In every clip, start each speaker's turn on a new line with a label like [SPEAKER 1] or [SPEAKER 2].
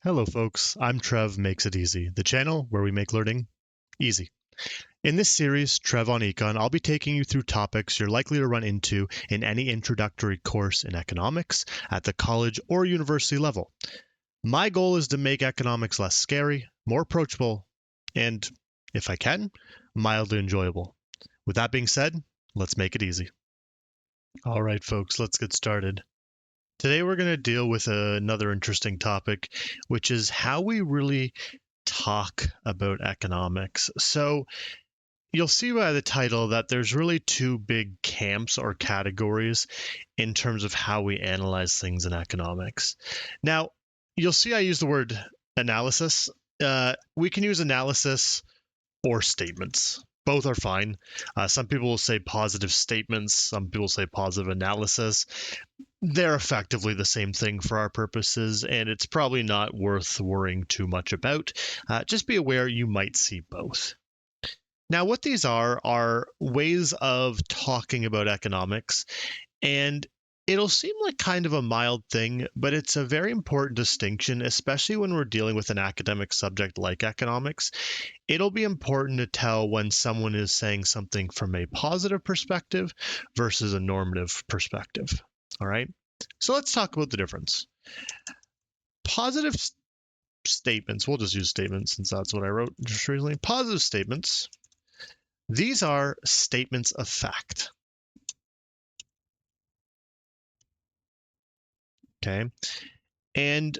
[SPEAKER 1] Hello folks, I'm Trev Makes It Easy, the channel where we make learning easy. In this series, Trev on Econ, I'll be taking you through topics you're likely to run into in any introductory course in economics at the college or university level. My goal is to make economics less scary, more approachable, and, if I can, mildly enjoyable. With that being said, let's make it easy. All right, folks, let's get started. Today we're going to deal with another interesting topic, which is how we really talk about economics. So you'll see by the title that there's really two big camps or categories in terms of how we analyze things in economics. Now, you'll see I use the word analysis. We can use analysis or statements. Both are fine. Some people will say positive statements. Some people say positive analysis. They're effectively the same thing for our purposes, and it's probably not worth worrying too much about. Just be aware you might see both. Now, what these are ways of talking about economics, and it'll seem like kind of a mild thing, but it's a very important distinction, especially when we're dealing with an academic subject like economics. It'll be important to tell when someone is saying something from a positive perspective versus a normative perspective. All right, so let's talk about the difference. Positive statements, we'll just use statements since that's what I wrote just recently. Positive statements, these are statements of fact. Okay, and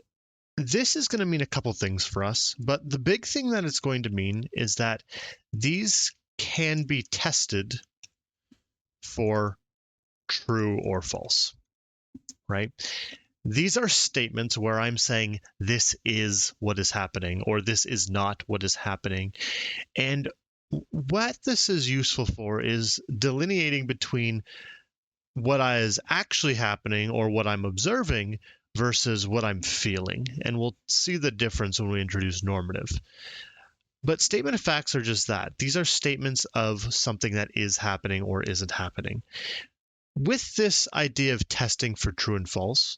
[SPEAKER 1] this is going to mean a couple things for us, but the big thing that it's going to mean is that these can be tested for true or false, right? These are statements where I'm saying this is what is happening or this is not what is happening. And what this is useful for is delineating between what is actually happening or what I'm observing versus what I'm feeling. And we'll see the difference when we introduce normative. But statement of facts are just that. These are statements of something that is happening or isn't happening. With this idea of testing for true and false,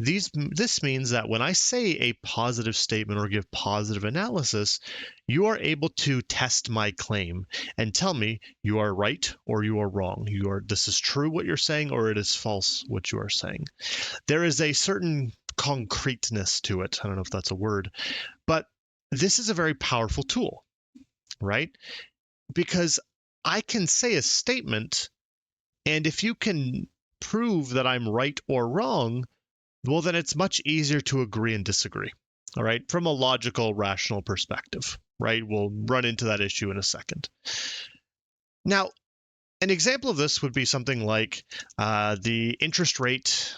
[SPEAKER 1] this means that when I say a positive statement or give positive analysis, you are able to test my claim and tell me you are right or you are wrong. This is true what you're saying or it is false what you are saying. There is a certain concreteness to it. I don't know if that's a word, but this is a very powerful tool, right? Because I can say a statement, and if you can prove that I'm right or wrong, well, then it's much easier to agree and disagree, all right, from a logical, rational perspective, right? We'll run into that issue in a second. Now, an example of this would be something like the interest rate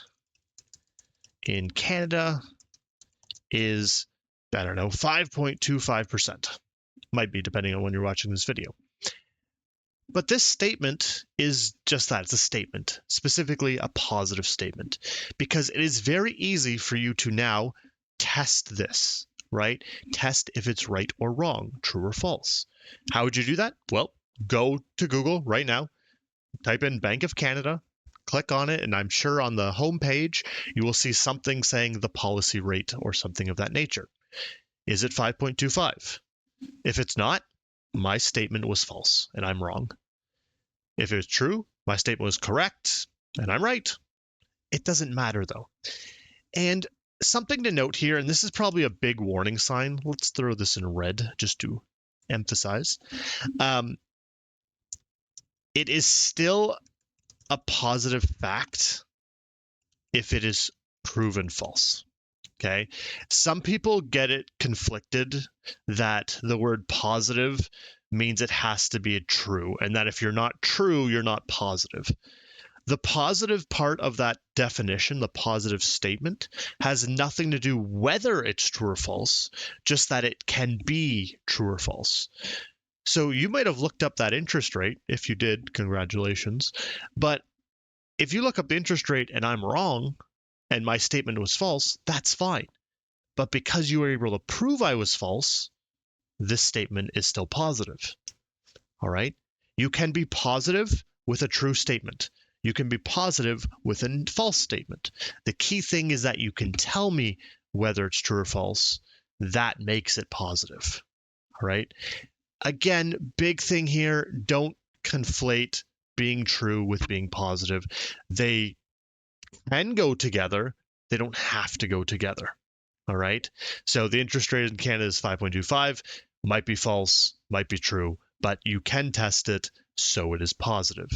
[SPEAKER 1] in Canada is, I don't know, 5.25%. Might be, depending on when you're watching this video. But this statement is just that. It's a statement, specifically a positive statement, because it is very easy for you to now test this, right? Test if it's right or wrong, true or false. How would you do that? Well, go to Google right now, type in Bank of Canada, click on it, and I'm sure on the home page, you will see something saying the policy rate or something of that nature. Is it 5.25? If it's not, my statement was false and I'm wrong. If it was true, my statement was correct and I'm right. It doesn't matter though. And something to note here, and this is probably a big warning sign. Let's throw this in red just to emphasize. It is still a positive fact if it is proven false. Okay. Some people get it conflicted that the word positive means it has to be true, and that if you're not true, you're not positive. The positive part of that definition, the positive statement, has nothing to do whether it's true or false, just that it can be true or false. So you might have looked up that interest rate. If you did, congratulations. But if you look up the interest rate and I'm wrong, and my statement was false, that's fine. But because you were able to prove I was false, this statement is still positive. All right? You can be positive with a true statement. You can be positive with a false statement. The key thing is that you can tell me whether it's true or false, that makes it positive. All right. Again, big thing here, don't conflate being true with being positive. They can go together. They don't have to go together. All right. So the interest rate in Canada is 5.25, might be false, might be true, but you can test it, so it is positive,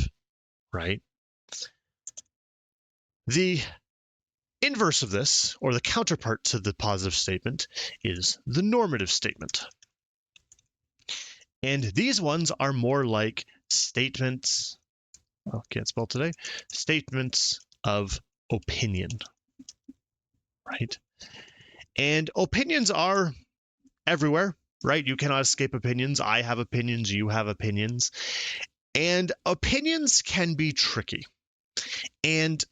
[SPEAKER 1] right? The inverse of this, or the counterpart to the positive statement, is the normative statement. And these ones are more like statements, oh, can't spell today, statements of opinion, right? And opinions are everywhere, right? You cannot escape opinions. I have opinions, you have opinions. And opinions can be tricky. And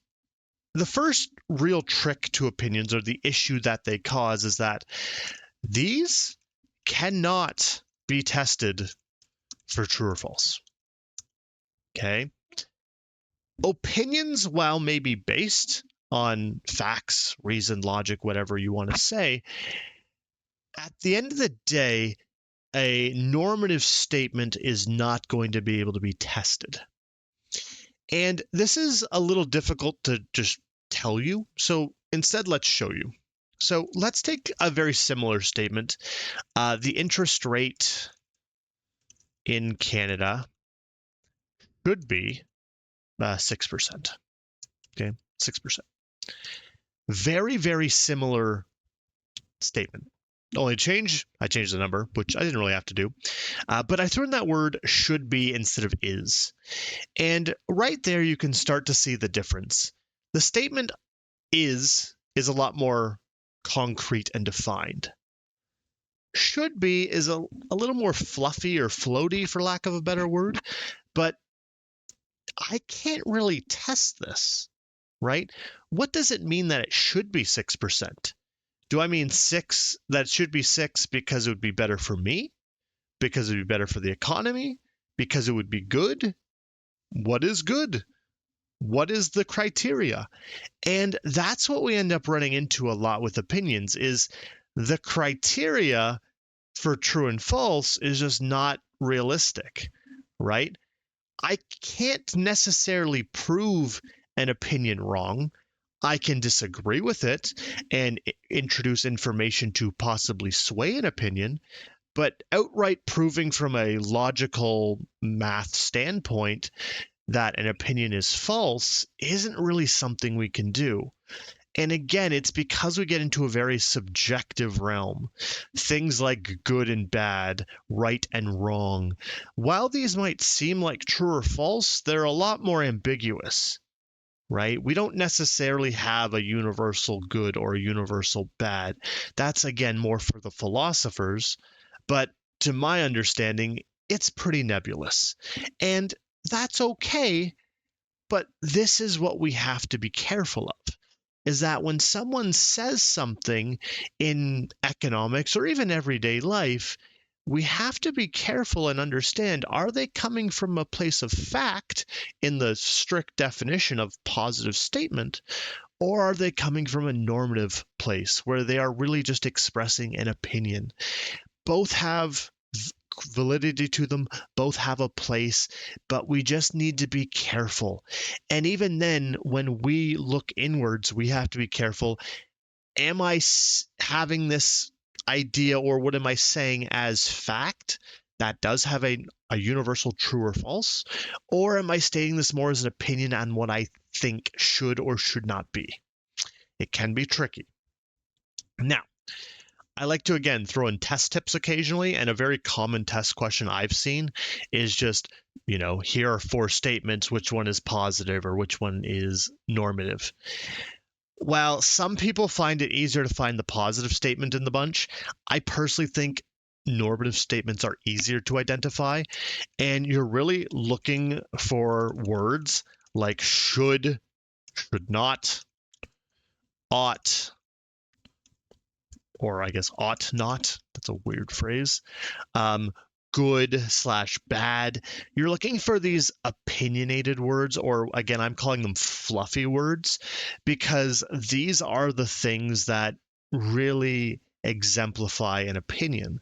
[SPEAKER 1] the first real trick to opinions, or the issue that they cause, is that these cannot be tested for true or false. Okay? Opinions, while maybe based on facts, reason, logic, whatever you want to say, at the end of the day, a normative statement is not going to be able to be tested. And this is a little difficult to just tell you. So instead, let's show you. So let's take a very similar statement. The interest rate in Canada should be 6%. Okay, 6%. Very, very similar statement. Only change, I changed the number, which I didn't really have to do. But I threw in that word should be instead of is. And right there, you can start to see the difference. The statement is a lot more concrete and defined. Should be is a little more fluffy or floaty, for lack of a better word, but I can't really test this, right? What does it mean that it should be 6%? Do I mean 6, that should be 6 because it would be better for me? Because it would be better for the economy? Because it would be good? What is good? What is the criteria? And that's what we end up running into a lot with opinions, is the criteria for true and false is just not realistic, right? I can't necessarily prove an opinion wrong. I can disagree with it and introduce information to possibly sway an opinion, but outright proving from a logical math standpoint that an opinion is false isn't really something we can do. And again, it's because we get into a very subjective realm. Things like good and bad, right and wrong. While these might seem like true or false, they're a lot more ambiguous, right? We don't necessarily have a universal good or a universal bad. That's, again, more for the philosophers. But to my understanding, it's pretty nebulous. And that's okay, but this is what we have to be careful of, is that when someone says something in economics or even everyday life, we have to be careful and understand, are they coming from a place of fact in the strict definition of positive statement, or are they coming from a normative place where they are really just expressing an opinion? Both have validity to them, both have a place, but we just need to be careful. And even then, when we look inwards, we have to be careful. Am I having this idea, or what am I saying as fact that does have a universal true or false? Or am I stating this more as an opinion on what I think should or should not be? It can be tricky. Now, I like to, again, throw in test tips occasionally, and a very common test question I've seen is just, here are 4 statements, which one is positive or which one is normative. While some people find it easier to find the positive statement in the bunch, I personally think normative statements are easier to identify, and you're really looking for words like should not, ought, or I guess ought not. That's a weird phrase. Good/bad. You're looking for these opinionated words, or again, I'm calling them fluffy words, because these are the things that really exemplify an opinion.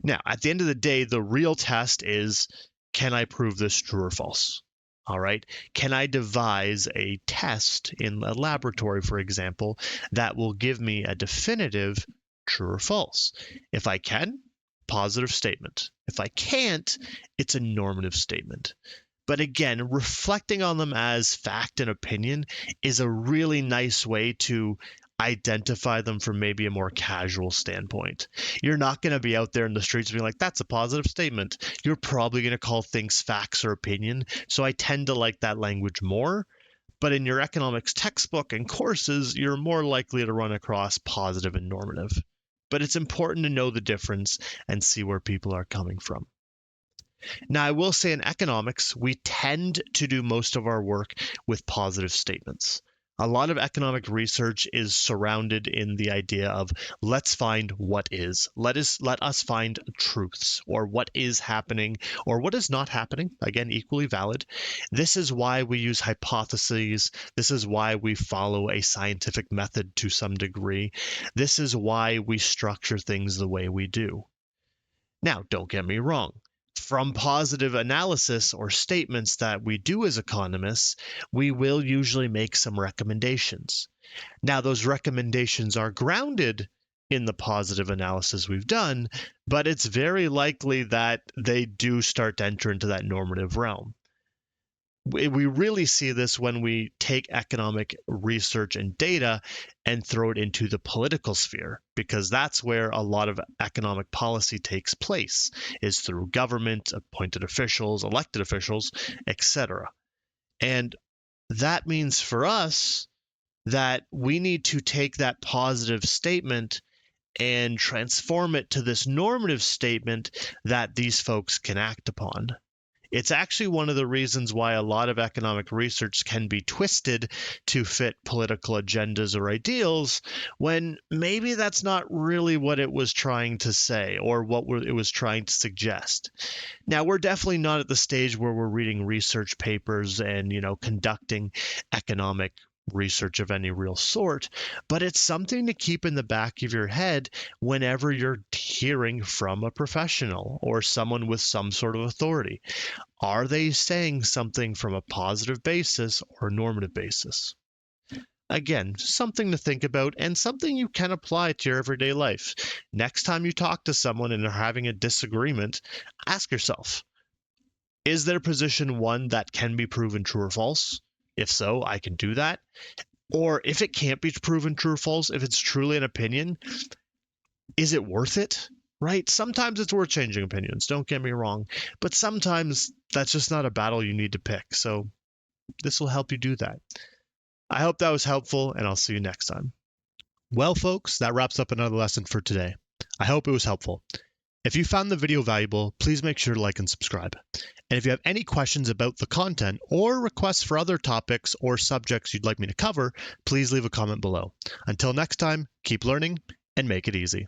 [SPEAKER 1] Now, at the end of the day, the real test is, can I prove this true or false? All right. Can I devise a test in a laboratory, for example, that will give me a definitive true or false? If I can, positive statement. If I can't, it's a normative statement. But again, reflecting on them as fact and opinion is a really nice way to identify them from maybe a more casual standpoint. You're not going to be out there in the streets being like, that's a positive statement. You're probably going to call things facts or opinion. So I tend to like that language more. But in your economics textbook and courses, you're more likely to run across positive and normative. But it's important to know the difference and see where people are coming from. Now, I will say in economics, we tend to do most of our work with positive statements. A lot of economic research is surrounded in the idea of let's find what is. Let us find truths, or what is happening or what is not happening. Again, equally valid. This is why we use hypotheses. This is why we follow a scientific method to some degree. This is why we structure things the way we do. Now, don't get me wrong. From positive analysis or statements that we do as economists, we will usually make some recommendations. Now, those recommendations are grounded in the positive analysis we've done, but it's very likely that they do start to enter into that normative realm. We really see this when we take economic research and data and throw it into the political sphere, because that's where a lot of economic policy takes place, is through government, appointed officials, elected officials, etc. And that means for us that we need to take that positive statement and transform it to this normative statement that these folks can act upon. It's actually one of the reasons why a lot of economic research can be twisted to fit political agendas or ideals, when maybe that's not really what it was trying to say or what it was trying to suggest. Now, we're definitely not at the stage where we're reading research papers and, conducting economic research of any real sort, but it's something to keep in the back of your head whenever you're hearing from a professional or someone with some sort of authority. Are they saying something from a positive basis or a normative basis? Again, something to think about and something you can apply to your everyday life. Next time you talk to someone and are having a disagreement, ask yourself, is their position one that can be proven true or false? If so, I can do that. Or if it can't be proven true or false, if it's truly an opinion, is it worth it? Right? Sometimes it's worth changing opinions, don't get me wrong. But sometimes that's just not a battle you need to pick. So this will help you do that. I hope that was helpful, and I'll see you next time. Well, folks, that wraps up another lesson for today. I hope it was helpful. If you found the video valuable, please make sure to like and subscribe. And if you have any questions about the content or requests for other topics or subjects you'd like me to cover, please leave a comment below. Until next time, keep learning and make it easy.